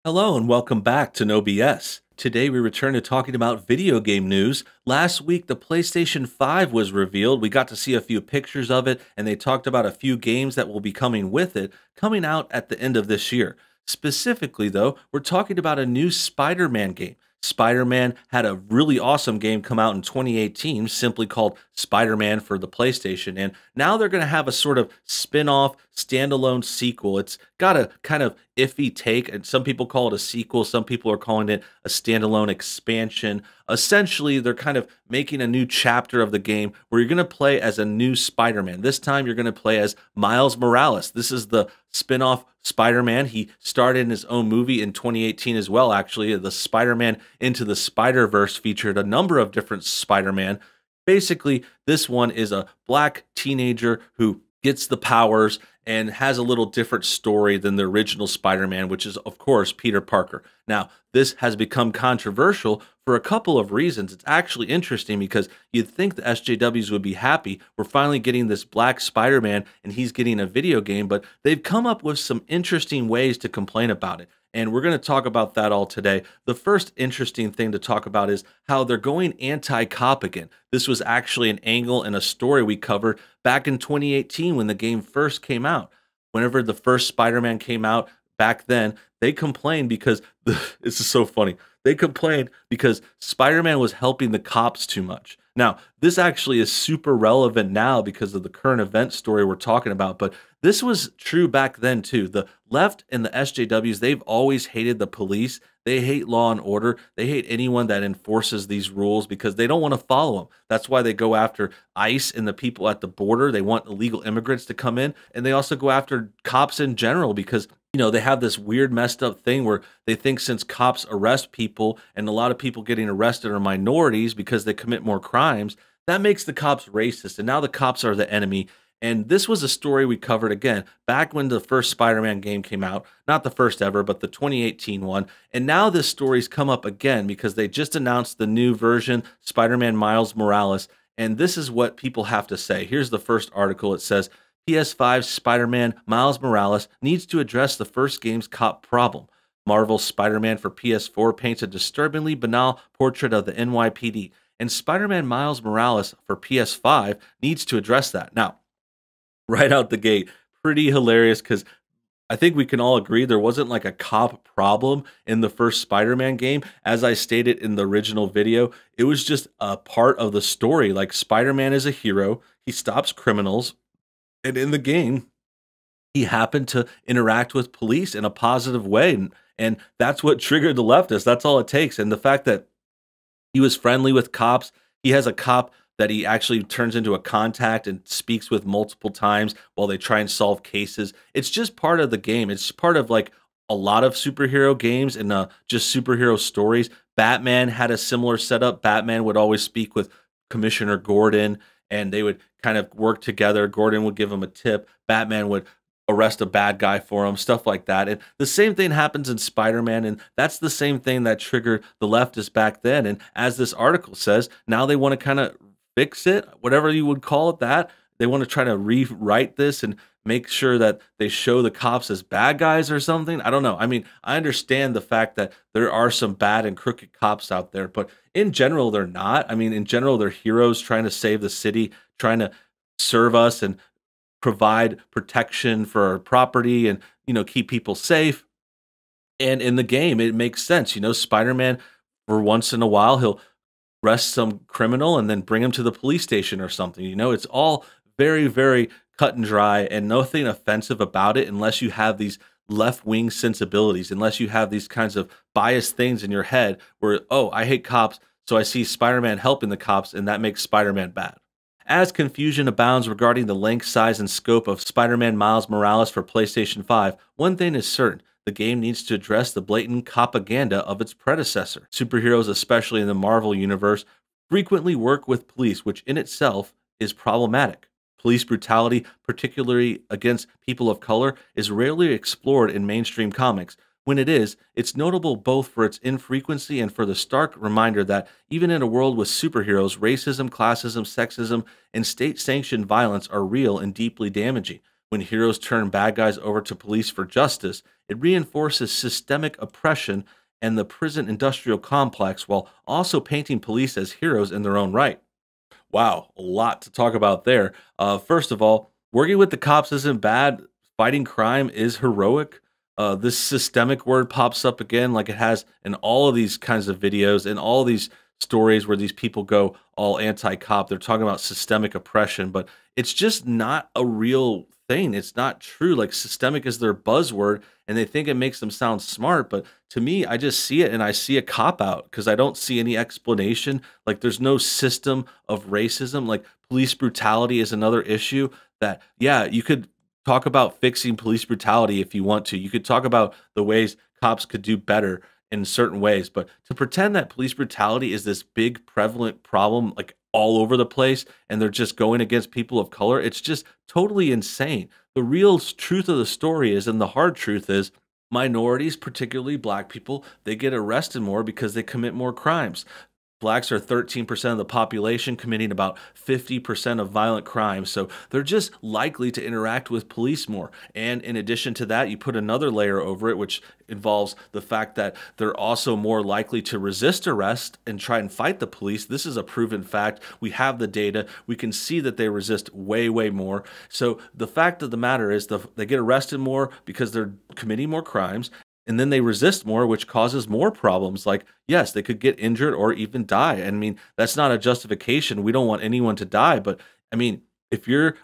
Hello and welcome back to NoBS. Today we return to talking about video game news. Last week the PlayStation 5 was revealed. We got to see a few pictures of it and they talked about a few games that will be coming with it, coming out at the end of this year. Specifically though, we're talking about a new Spider-Man game. Spider-Man had a really awesome game come out in 2018, simply called Spider-Man for the PlayStation, and now they're going to have a sort of spin-off, standalone sequel. It's got a kind of iffy take, and some people call it a sequel, some people are calling it a standalone expansion. Essentially, they're kind of making a new chapter of the game where you're going to play as a new Spider-Man. This time, you're going to play as Miles Morales. This is the spin-off Spider-Man. He starred in his own movie in 2018 as well, actually. The Spider-Man Into the Spider-Verse featured a number of different Spider-Man. Basically, this one is a black teenager who gets the powers and has a little different story than the original Spider-Man, which is, of course, Peter Parker. Now, this has become controversial for a couple of reasons. It's actually interesting because you'd think the SJWs would be happy. We're finally getting this black Spider-Man and he's getting a video game, but they've come up with some interesting ways to complain about it. And we're going to talk about that all today. The first interesting thing to talk about is how they're going anti-cop again. This was actually an angle in a story we covered back in 2018 when the game first came out. Whenever the first Spider-Man came out back then, they complained because, this is so funny, they complained because Spider-Man was helping the cops too much. Now, this actually is super relevant now because of the current event story we're talking about, but this was true back then too. The left and the SJWs, they've always hated the police. They hate law and order. They hate anyone that enforces these rules because they don't want to follow them. That's why they go after ICE and the people at the border. They want illegal immigrants to come in, and they also go after cops in general because they have this weird messed up thing where they think since cops arrest people and a lot of people getting arrested are minorities because they commit more crimes, that makes the cops racist. And now the cops are the enemy. And this was a story we covered again back when the first Spider-Man game came out, not the first ever, but the 2018 one. And now this story's come up again because they just announced the new version, Spider-Man Miles Morales. And this is what people have to say. Here's the first article. It says, PS5 Spider-Man Miles Morales needs to address the first game's cop problem. Marvel's Spider-Man for PS4 paints a disturbingly banal portrait of the NYPD, and Spider-Man Miles Morales for PS5 needs to address that. Now, right out the gate, pretty hilarious because I think we can all agree there wasn't like a cop problem in the first Spider-Man game. As I stated in the original video, it was just a part of the story. Like Spider-Man is a hero, he stops criminals, and in the game, he happened to interact with police in a positive way. And that's what triggered the leftists. That's all it takes. And the fact that he was friendly with cops, he has a cop that he actually turns into a contact and speaks with multiple times while they try and solve cases. It's just part of the game. It's part of like a lot of superhero games and just superhero stories. Batman had a similar setup. Batman would always speak with Commissioner Gordon and they would kind of work together. Gordon would give him a tip. Batman would arrest a bad guy for him, stuff like that. And the same thing happens in Spider-Man, and that's the same thing that triggered the leftists back then. And as this article says, now they want to kind of fix it, whatever you would call it that. They want to try to rewrite this and make sure that they show the cops as bad guys or something. I don't know. I mean, I understand the fact that there are some bad and crooked cops out there, but in general, they're not. I mean, in general, they're heroes trying to save the city, trying to serve us and provide protection for our property and, keep people safe. And in the game, it makes sense. Spider-Man, for once in a while, he'll arrest some criminal and then bring him to the police station or something. It's all very, very cut and dry and nothing offensive about it unless you have these left-wing sensibilities, unless you have these kinds of biased things in your head where, oh, I hate cops, so I see Spider-Man helping the cops and that makes Spider-Man bad. As confusion abounds regarding the length, size, and scope of Spider-Man Miles Morales for PlayStation 5, one thing is certain. The game needs to address the blatant propaganda of its predecessor. Superheroes, especially in the Marvel universe, frequently work with police, which in itself is problematic. Police brutality, particularly against people of color, is rarely explored in mainstream comics. When it is, it's notable both for its infrequency and for the stark reminder that even in a world with superheroes, racism, classism, sexism, and state-sanctioned violence are real and deeply damaging. When heroes turn bad guys over to police for justice, it reinforces systemic oppression and the prison industrial complex while also painting police as heroes in their own right. Wow, a lot to talk about there. First of all, working with the cops isn't bad. Fighting crime is heroic. This systemic word pops up again, like it has in all of these kinds of videos and all these stories where these people go all anti-cop. They're talking about systemic oppression, but it's just not a real thing. It's not true. Like systemic is their buzzword, and they think it makes them sound smart. But to me, I just see it and I see a cop out because I don't see any explanation. Like there's no system of racism. Like police brutality is another issue that, yeah, you could talk about fixing police brutality if you want to. You could talk about the ways cops could do better in certain ways, but to pretend that police brutality is this big prevalent problem like all over the place and they're just going against people of color, it's just totally insane. The real truth of the story is, and the hard truth is, minorities, particularly black people, they get arrested more because they commit more crimes. Blacks are 13% of the population, committing about 50% of violent crimes. So they're just likely to interact with police more. And in addition to that, you put another layer over it, which involves the fact that they're also more likely to resist arrest and try and fight the police. This is a proven fact. We have the data. We can see that they resist way, way more. So the fact of the matter is they get arrested more because they're committing more crimes. And then they resist more, which causes more problems. Like, yes, they could get injured or even die. I mean, that's not a justification. We don't want anyone to die. But I mean, if you're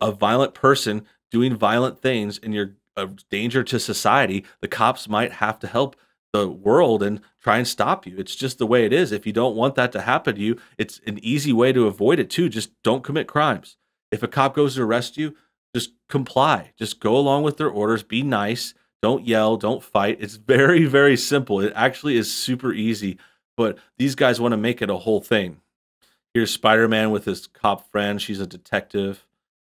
a violent person doing violent things and you're a danger to society, the cops might have to help the world and try and stop you. It's just the way it is. If you don't want that to happen to you, it's an easy way to avoid it too. Just don't commit crimes. If a cop goes to arrest you, just comply. Just go along with their orders. Be nice. Don't yell, don't fight. It's very, very simple. It actually is super easy, but these guys want to make it a whole thing. Here's Spider-Man with his cop friend. She's a detective.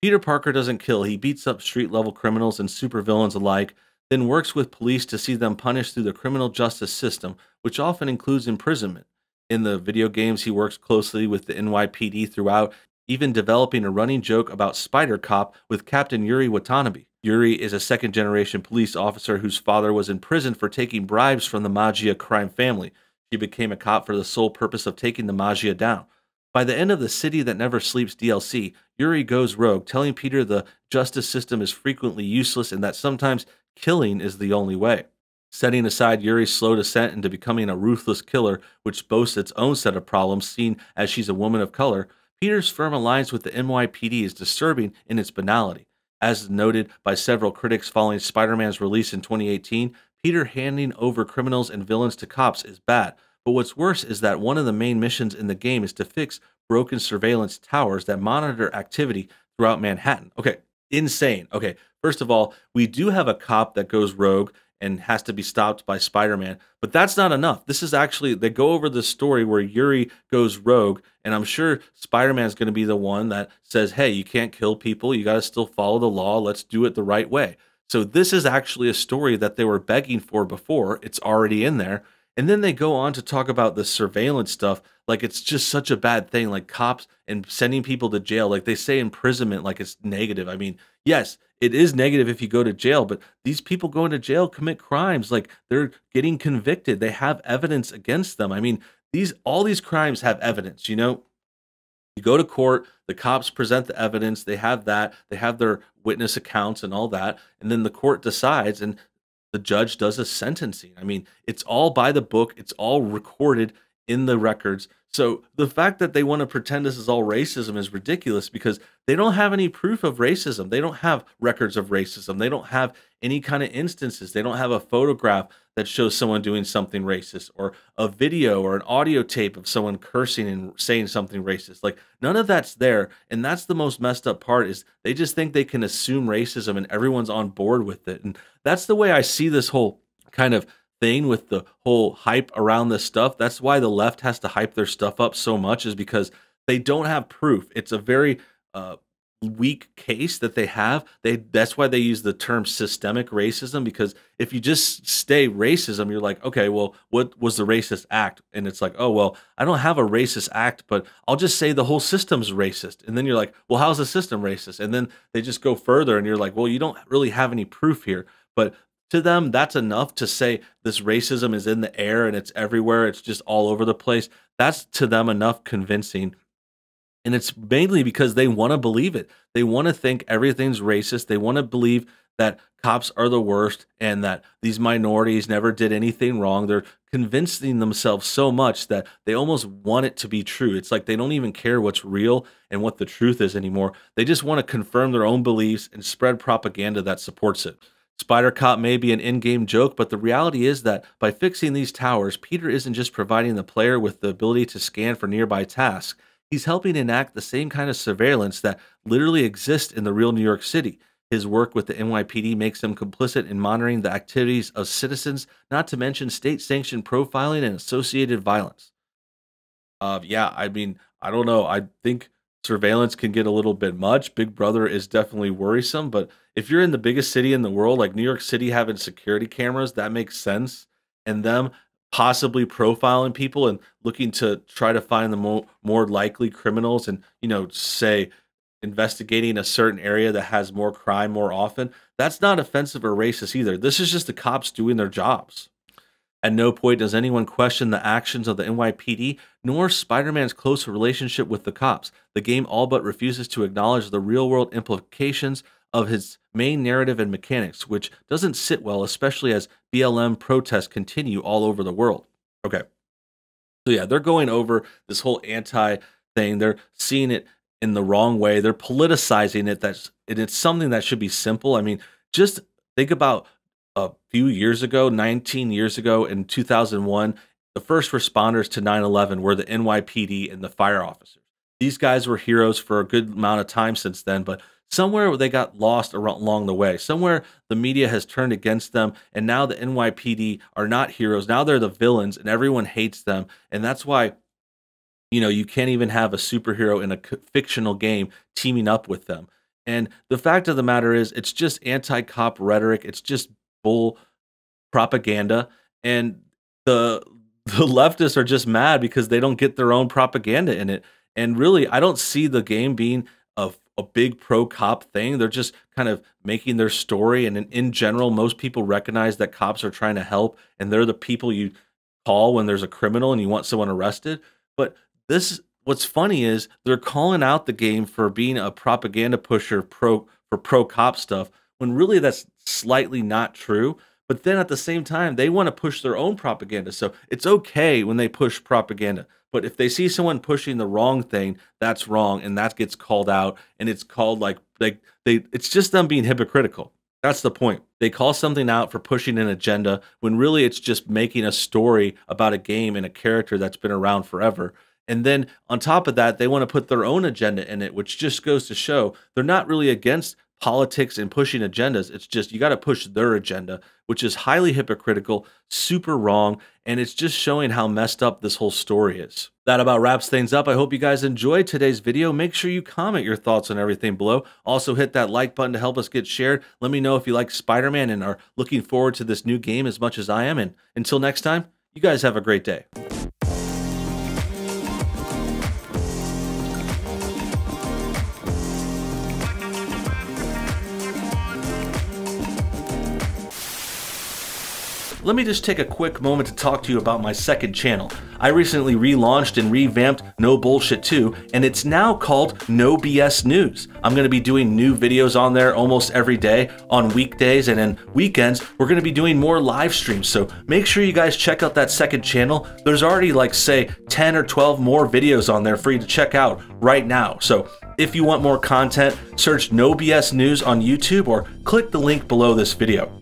Peter Parker doesn't kill. He beats up street-level criminals and supervillains alike, then works with police to see them punished through the criminal justice system, which often includes imprisonment. In the video games, he works closely with the NYPD throughout, even developing a running joke about SpiderCop with Captain Yuri Watanabe. Yuri is a second-generation police officer whose father was in prison for taking bribes from the Magia crime family. She became a cop for the sole purpose of taking the Magia down. By the end of the City That Never Sleeps DLC, Yuri goes rogue, telling Peter the justice system is frequently useless and that sometimes killing is the only way. Setting aside Yuri's slow descent into becoming a ruthless killer, which boasts its own set of problems seen as she's a woman of color, Peter's firm alliance with the NYPD is disturbing in its banality. As noted by several critics following Spider-Man's release in 2018, Peter handing over criminals and villains to cops is bad. But what's worse is that one of the main missions in the game is to fix broken surveillance towers that monitor activity throughout Manhattan. Okay, insane. Okay, first of all, we do have a cop that goes rogue and has to be stopped by Spider-Man, but that's not enough. This is actually, they go over the story where Yuri goes rogue, and I'm sure Spider-Man's going to be the one that says, hey, you can't kill people, you got to still follow the law, let's do it the right way. So this is actually a story that they were begging for before. It's already in there. And then they go on to talk about the surveillance stuff like it's just such a bad thing, like cops and sending people to jail. Like they say imprisonment like it's negative. I mean, yes, it is negative if you go to jail, but these people going to jail commit crimes. Like they're getting convicted. They have evidence against them. I mean, all these crimes have evidence, you know? You go to court, the cops present the evidence, they have that, they have their witness accounts and all that, and then the court decides and the judge does a sentencing. I mean, it's all by the book, it's all recorded in the records. So the fact that they want to pretend this is all racism is ridiculous because they don't have any proof of racism. They don't have records of racism. They don't have any kind of instances. They don't have a photograph that shows someone doing something racist or a video or an audio tape of someone cursing and saying something racist. Like none of that's there. And that's the most messed up part is they just think they can assume racism and everyone's on board with it. And that's the way I see this whole kind of thing with the whole hype around this stuff. That's why the left has to hype their stuff up so much is because they don't have proof. It's a very weak case that they have. That's why they use the term systemic racism, because if you just stay racism, you're like, okay, well, what was the racist act? And it's like, oh, well, I don't have a racist act, but I'll just say the whole system's racist. And then you're like, well, how's the system racist? And then they just go further and you're like, well, you don't really have any proof here. But to them, that's enough to say this racism is in the air and it's everywhere. It's just all over the place. That's to them enough convincing. And it's mainly because they want to believe it. They want to think everything's racist. They want to believe that cops are the worst and that these minorities never did anything wrong. They're convincing themselves so much that they almost want it to be true. It's like they don't even care what's real and what the truth is anymore. They just want to confirm their own beliefs and spread propaganda that supports it. SpiderCop may be an in-game joke, but the reality is that by fixing these towers, Peter isn't just providing the player with the ability to scan for nearby tasks. He's helping enact the same kind of surveillance that literally exists in the real New York City. His work with the NYPD makes him complicit in monitoring the activities of citizens, not to mention state-sanctioned profiling and associated violence. Yeah, I mean, I don't know. I think surveillance can get a little bit much. Big Brother is definitely worrisome, but if you're in the biggest city in the world, like New York City having security cameras, that makes sense. And them possibly profiling people and looking to try to find the more likely criminals and, you know, say investigating a certain area that has more crime more often, that's not offensive or racist either. This is just the cops doing their jobs. At no point does anyone question the actions of the NYPD, nor Spider-Man's close relationship with the cops. The game all but refuses to acknowledge the real-world implications of his main narrative and mechanics, which doesn't sit well, especially as BLM protests continue all over the world. Okay. So yeah, they're going over this whole anti thing. They're seeing it in the wrong way. They're politicizing it. It's something that should be simple. I mean, just think about a few years ago, 19 years ago in 2001, the first responders to 9/11 were the NYPD and the fire officers. These guys were heroes for a good amount of time since then, but somewhere they got lost along the way. Somewhere the media has turned against them, and now the NYPD are not heroes. Now they're the villains, and everyone hates them. And that's why, you know, you can't even have a superhero in a fictional game teaming up with them. And the fact of the matter is, it's just anti-cop rhetoric. It's just bull propaganda. And the leftists are just mad because they don't get their own propaganda in it. And really, I don't see the game being a big pro-cop thing. They're just kind of making their story. And in general, most people recognize that cops are trying to help, and they're the people you call when there's a criminal and you want someone arrested. But what's funny is they're calling out the game for being a propaganda pusher for pro-cop stuff, when really that's slightly not true. But then at the same time, they want to push their own propaganda. So it's okay when they push propaganda. But if they see someone pushing the wrong thing, that's wrong, and that gets called out, and it's called like it's just them being hypocritical. That's the point. They call something out for pushing an agenda when really it's just making a story about a game and a character that's been around forever. And then on top of that, they want to put their own agenda in it, which just goes to show they're not really against politics and pushing agendas. It's just you got to push their agenda, which is highly hypocritical, super wrong, and it's just showing how messed up this whole story is. That about wraps things up. I hope you guys enjoyed today's video. Make sure you comment your thoughts on everything below. Also hit that like button to help us get shared. Let me know if you like Spider-Man and are looking forward to this new game as much as I am. And until next time, you guys have a great day. Let me just take a quick moment to talk to you about my second channel. I recently relaunched and revamped No Bullshit 2, and it's now called NoBS News. I'm going to be doing new videos on there almost every day on weekdays, and then weekends we're going to be doing more live streams. So make sure you guys check out that second channel. There's already like say 10 or 12 more videos on there for you to check out right now. So if you want more content, search NoBS News on YouTube or click the link below this video.